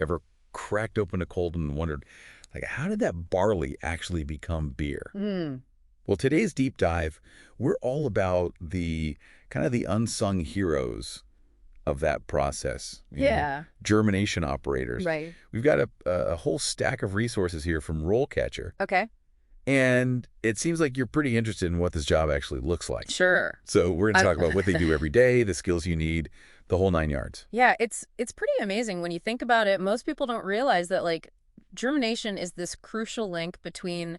Ever cracked open a cold and wondered, like, how did that barley actually become beer? Mm. Well, today's deep dive, we're all about the kind of the unsung heroes of that process, Yeah, germination operators. right. We've got a whole stack of resources here from RoleCatcher, Okay. and it seems like you're pretty interested in what this job actually looks like. Sure. So we're going to I, talk about what they do every day, the skills you need, the whole nine yards. yeah, it's pretty amazing when you think about it. Most people don't realize that like germination is this crucial link between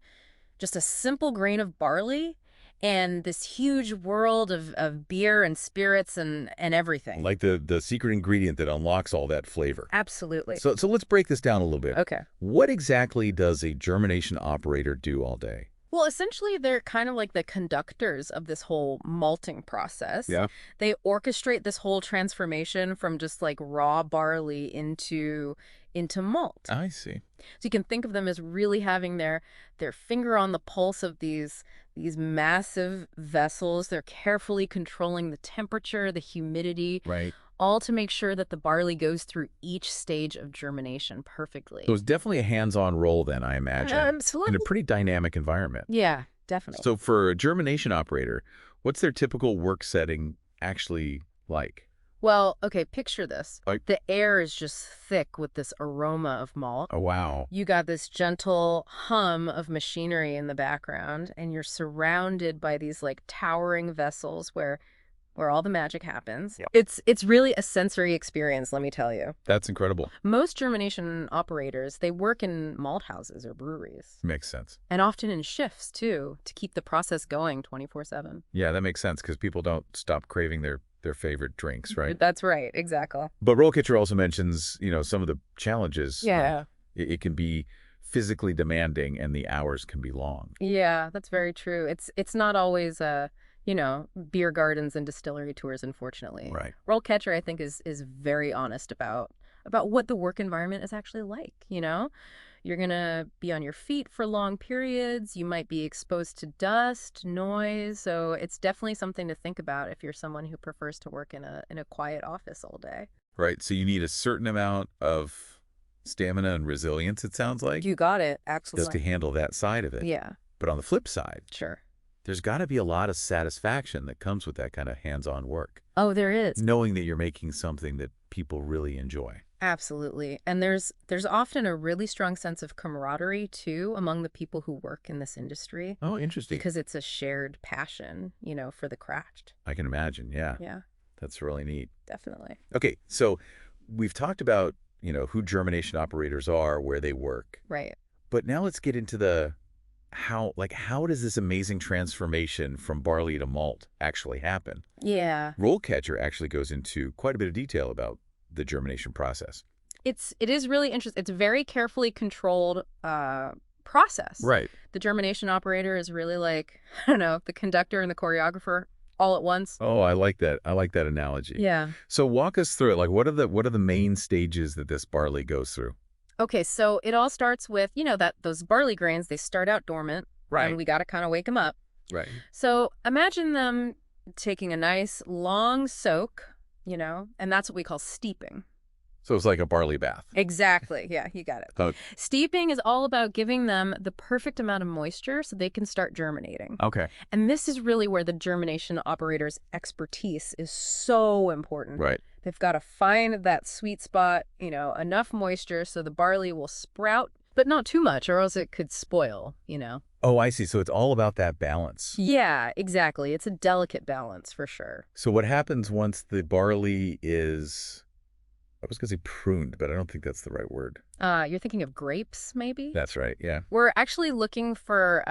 just a simple grain of barley and this huge world of beer and spirits and everything. Like the secret ingredient that unlocks all that flavor. Absolutely. So let's break this down a little bit. Okay. What exactly does a germination operator do all day? Well, essentially, they're kind of like the conductors of this whole malting process. Yeah. They orchestrate this whole transformation from just like raw barley into malt. I see. So you can think of them as really having their finger on the pulse of these massive vessels. They're carefully controlling the temperature, the humidity, Right. all to make sure that the barley goes through each stage of germination perfectly. So it's definitely a hands-on role then, I imagine, in a Absolutely. pretty dynamic environment. Yeah, definitely. So for a germination operator, what's their typical work setting actually like? Well, okay, picture this. Like, The air is just thick with this aroma of malt. oh, wow. You got this gentle hum of machinery in the background, and you're surrounded by these like towering vessels where all the magic happens. Yep. It's really a sensory experience, let me tell you. That's incredible. Most germination operators, they work in malt houses or breweries, Makes sense. and often in shifts too, to keep the process going 24/7. Yeah, that makes sense because people don't stop craving their favorite drinks, right? That's right, exactly. But RoleCatcher also mentions, some of the challenges. Yeah. It can be physically demanding and the hours can be long. Yeah, that's very true. It's not always beer gardens and distillery tours, unfortunately. Right. RoleCatcher, I think, is very honest about what the work environment is actually like. You're gonna be on your feet for long periods. You might be exposed to dust, noise. So it's definitely something to think about if you're someone who prefers to work in a quiet office all day. Right. So you need a certain amount of stamina and resilience, it sounds like, You got it. just to Absolutely. handle that side of it. Yeah, But on the flip side, sure. there's got to be a lot of satisfaction that comes with that kind of hands-on work, Oh, there is. knowing that you're making something that people really enjoy. Absolutely. And there's often a really strong sense of camaraderie too among the people who work in this industry Oh, interesting. because it's a shared passion for the craft. I can imagine. Yeah, Yeah, that's really neat. definitely. Okay, so we've talked about, who germination operators are, where they work. Right. But now let's get into the how does this amazing transformation from barley to malt actually happen? Yeah. RoleCatcher actually goes into quite a bit of detail about the germination process. It is really interesting. It's a very carefully controlled process. Right. The germination operator is really like, I don't know, the conductor and the choreographer all at once. Oh, I like that. I like that analogy. Yeah. So walk us through it. Like, what are the main stages that this barley goes through? Okay, so it all starts with, that those barley grains, they start out dormant. Right. And we got to kind of wake them up. Right. So imagine them taking a nice long soak, and that's what we call steeping. So it's like a barley bath. Exactly. Yeah, you got it. Okay. Steeping is all about giving them the perfect amount of moisture so they can start germinating. Okay. And this is really where the germination operator's expertise is so important. Right. They've got to find that sweet spot, enough moisture so the barley will sprout, but not too much or else it could spoil. Oh, I see. So it's all about that balance. Yeah, exactly. It's a delicate balance for sure. So what happens once the barley is, I was going to say pruned, but I don't think that's the right word. You're thinking of grapes, maybe? That's right. Yeah. We're actually looking for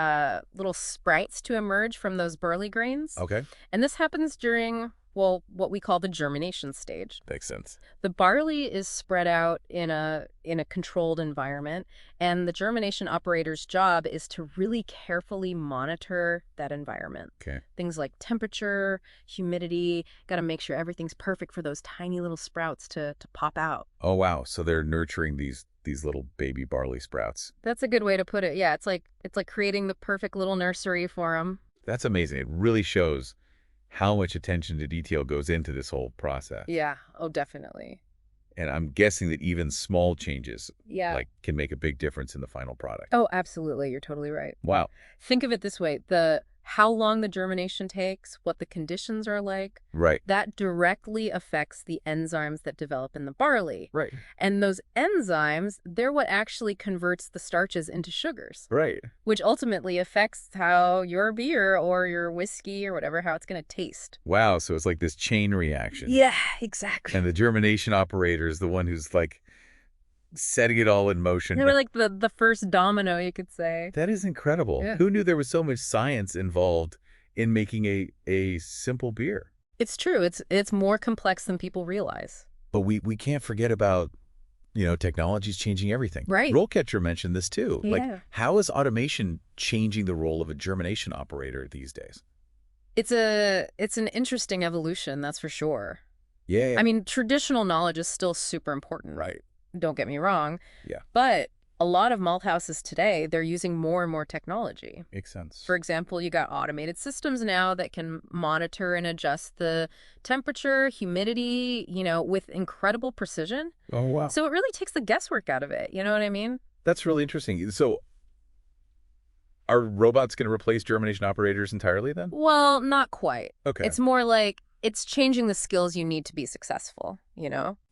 little sprouts to emerge from those barley grains. Okay. And this happens during, well, what we call the germination stage. Makes sense. The barley is spread out in a controlled environment, and the germination operator's job is to really carefully monitor that environment. Okay. Things like temperature, humidity, got to make sure everything's perfect for those tiny little sprouts to pop out. Oh, wow. So they're nurturing these little baby barley sprouts. That's a good way to put it. Yeah, it's like creating the perfect little nursery for them. That's amazing. It really shows how much attention to detail goes into this whole process. Yeah, oh, definitely. And I'm guessing that even small changes Yeah. like can make a big difference in the final product. Oh, absolutely. You're totally right. Wow. Think of it this way, the how long the germination takes, what the conditions are like, Right. that directly affects the enzymes that develop in the barley. Right. And those enzymes, they're what actually converts the starches into sugars, Right. which ultimately affects how your beer or your whiskey or whatever, how it's going to taste. Wow. So it's like this chain reaction. Yeah, exactly. And the germination operator is the one who's like setting it all in motion. They were like the first domino, you could say. That is incredible. Yeah. Who knew there was so much science involved in making a simple beer? It's true. It's more complex than people realize. But we can't forget about, technology's changing everything. Right. RoleCatcher mentioned this too. Yeah. Like, how is automation changing the role of a germination operator these days? It's an interesting evolution, that's for sure. Yeah. I mean, traditional knowledge is still super important. Right. Don't get me wrong. Yeah. But a lot of malt houses today, they're using more and more technology. Makes sense. For example, you got automated systems now that can monitor and adjust the temperature, humidity, with incredible precision. Oh, wow. So it really takes the guesswork out of it. You know what I mean? That's really interesting. So are robots going to replace germination operators entirely then? Well, not quite. Okay. It's more like it's changing the skills you need to be successful,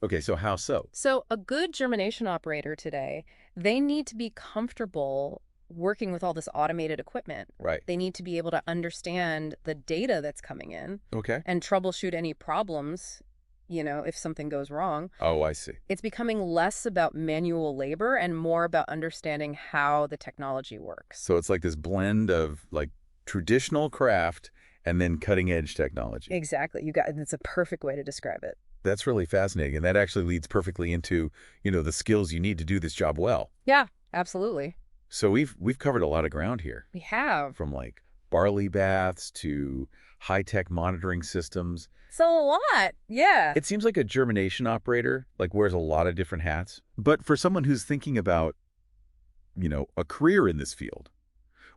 Okay, so how so? So a good germination operator today, they need to be comfortable working with all this automated equipment. Right. They need to be able to understand the data that's coming in Okay. and troubleshoot any problems, if something goes wrong. Oh, I see. It's becoming less about manual labor and more about understanding how the technology works. So it's like this blend of like traditional craft and then cutting edge technology. Exactly. It's a perfect way to describe it. That's really fascinating. And that actually leads perfectly into, the skills you need to do this job well. Yeah, absolutely. So we've covered a lot of ground here, We have. from like barley baths to high-tech monitoring systems. So a lot. Yeah. It seems like a germination operator like wears a lot of different hats. But for someone who's thinking about, a career in this field,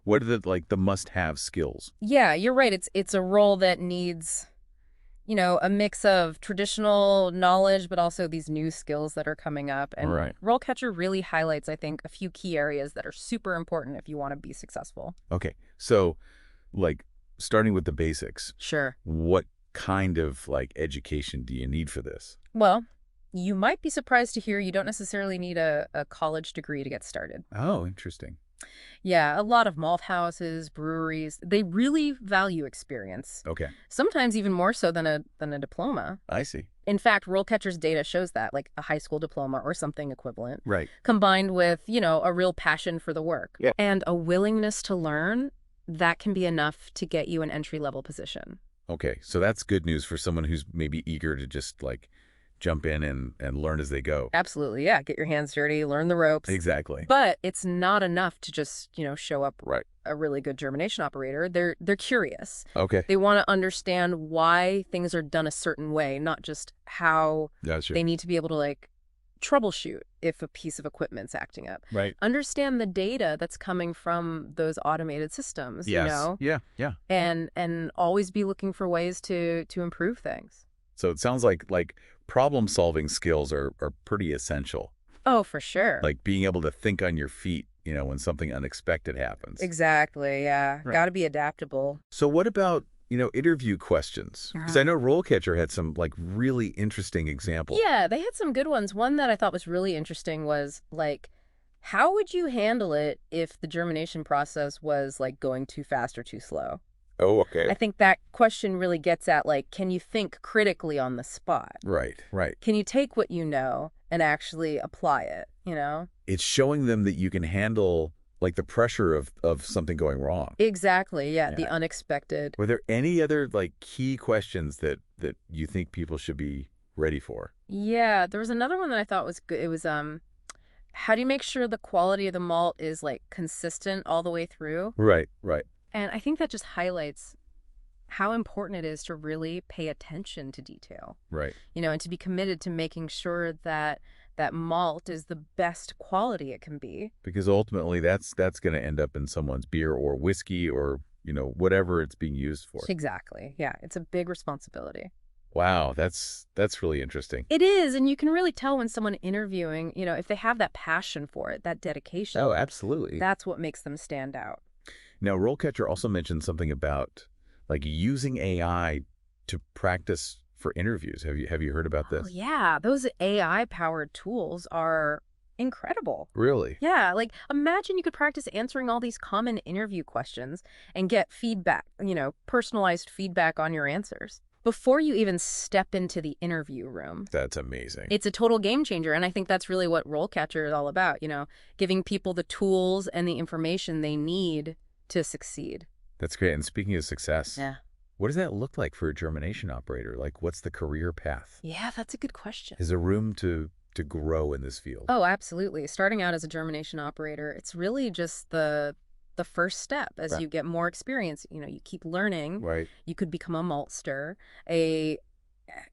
what are the must-have skills? Yeah, you're right. It's a role that needs, a mix of traditional knowledge, but also these new skills that are coming up. And Right. RoleCatcher really highlights, I think, a few key areas that are super important if you want to be successful. Okay. So like starting with the basics, Sure. what kind of education do you need for this? Well, you might be surprised to hear you don't necessarily need a college degree to get started. Oh, interesting. Yeah, a lot of malt houses, breweries, they really value experience. Okay. Sometimes even more so than a diploma. I see. In fact, RoleCatcher's data shows that, like a high school diploma or something equivalent, Right. combined with, a real passion for the work. Yeah. And a willingness to learn, that can be enough to get you an entry-level position. Okay. So that's good news for someone who's maybe eager to just jump in and learn as they go. Absolutely, yeah. Get your hands dirty, learn the ropes. Exactly. But it's not enough to just, show up Right. a really good germination operator. They're curious. Okay. They want to understand why things are done a certain way, not just how Gotcha. they need to be able to troubleshoot if a piece of equipment's acting up. Right. Understand the data that's coming from those automated systems, Yes. Yeah. Yeah. and always be looking for ways to improve things. So it sounds like problem-solving skills are pretty essential. Oh, for sure. Like being able to think on your feet, when something unexpected happens. Exactly, yeah. Right. Got to be adaptable. So what about, interview questions? Because I know RoleCatcher had some really interesting examples. Yeah, they had some good ones. One that I thought was really interesting was how would you handle it if the germination process was going too fast or too slow? Oh, okay. I think that question really gets at can you think critically on the spot? Right. Right. Can you take what you know and actually apply it, It's showing them that you can handle the pressure of something going wrong. Exactly, yeah, the Yeah. unexpected. Were there any other key questions that you think people should be ready for? Yeah, there was another one that I thought was good. It was how do you make sure the quality of the malt is consistent all the way through? Right. Right. And I think that just highlights how important it is to really pay attention to detail, Right. and to be committed to making sure that that malt is the best quality it can be. Because ultimately that's going to end up in someone's beer or whiskey or, whatever it's being used for. Exactly. Yeah, it's a big responsibility. Wow, that's really interesting. It is, and you can really tell when someone interviewing, if they have that passion for it, that dedication, Oh, absolutely. that's what makes them stand out. Now, RoleCatcher also mentioned something about like using AI to practice for interviews. Have you heard about Oh, this? yeah, those AI-powered tools are incredible. Really? Yeah, like imagine you could practice answering all these common interview questions and get feedback, personalized feedback on your answers before you even step into the interview room. That's amazing. It's a total game changer, and I think that's really what RoleCatcher is all about, giving people the tools and the information they need to succeed. That's great. And speaking of success, Yeah. what does that look like for a germination operator? Like, what's the career path? Yeah, that's a good question. Is there room to grow in this field? Oh, absolutely. Starting out as a germination operator, it's really just the first step as Right. you get more experience. You keep learning. Right. You could become a maltster, a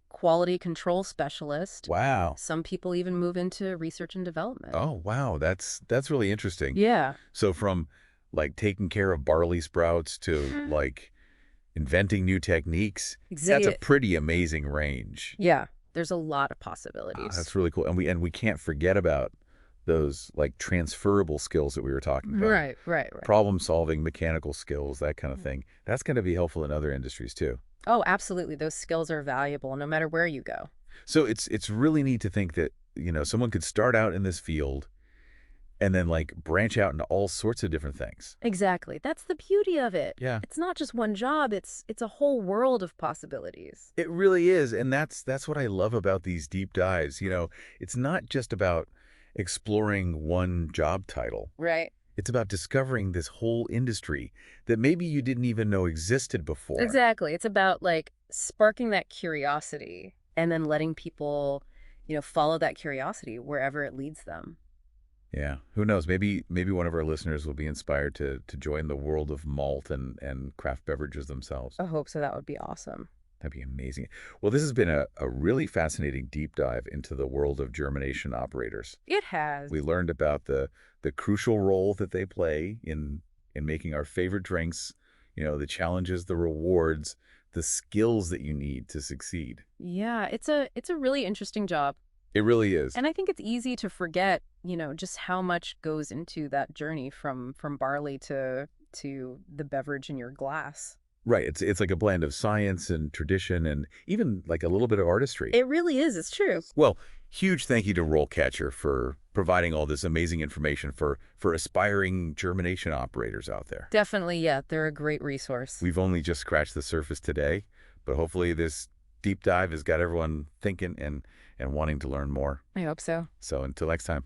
quality control specialist. Wow. Some people even move into research and development. Oh, wow. That's really interesting. Yeah. So from like taking care of barley sprouts to like inventing new techniques, that's a Exactly. pretty amazing range. Yeah. There's a lot of Ah, possibilities. that's really cool. And we can't forget about those like transferable skills that we were talking about. Right. Problem solving, mechanical skills, that kind of thing. That's going to be helpful in other industries too. Oh, absolutely. Those skills are valuable no matter where you go. So it's really neat to think that, someone could start out in this field and then like branch out into all sorts of different things. Exactly. That's the beauty of it. Yeah. It's not just one job, it's a whole world of possibilities. It really is, and that's what I love about these deep dives. It's not just about exploring one job title. Right. It's about discovering this whole industry that maybe you didn't even know existed before. Exactly. It's about like sparking that curiosity and then letting people, follow that curiosity wherever it leads them. Yeah, who knows? Maybe one of our listeners will be inspired to join the world of malt and craft beverages themselves. I hope so. That would be awesome. That'd be amazing. Well, this has been a really fascinating deep dive into the world of germination operators. It has. We learned about the crucial role that they play in making our favorite drinks, the challenges, the rewards, the skills that you need to succeed. Yeah, it's a really interesting job. It really is. And I think it's easy to forget, just how much goes into that journey from barley to the beverage in your glass. Right. It's like a blend of science and tradition and even like a little bit of artistry. It really is. It's true. Well, huge thank you to RoleCatcher for providing all this amazing information for aspiring germination operators out there. Definitely, yeah. They're a great resource. We've only just scratched the surface today, but hopefully this deep dive has got everyone thinking and wanting to learn more. I hope so. So until next time.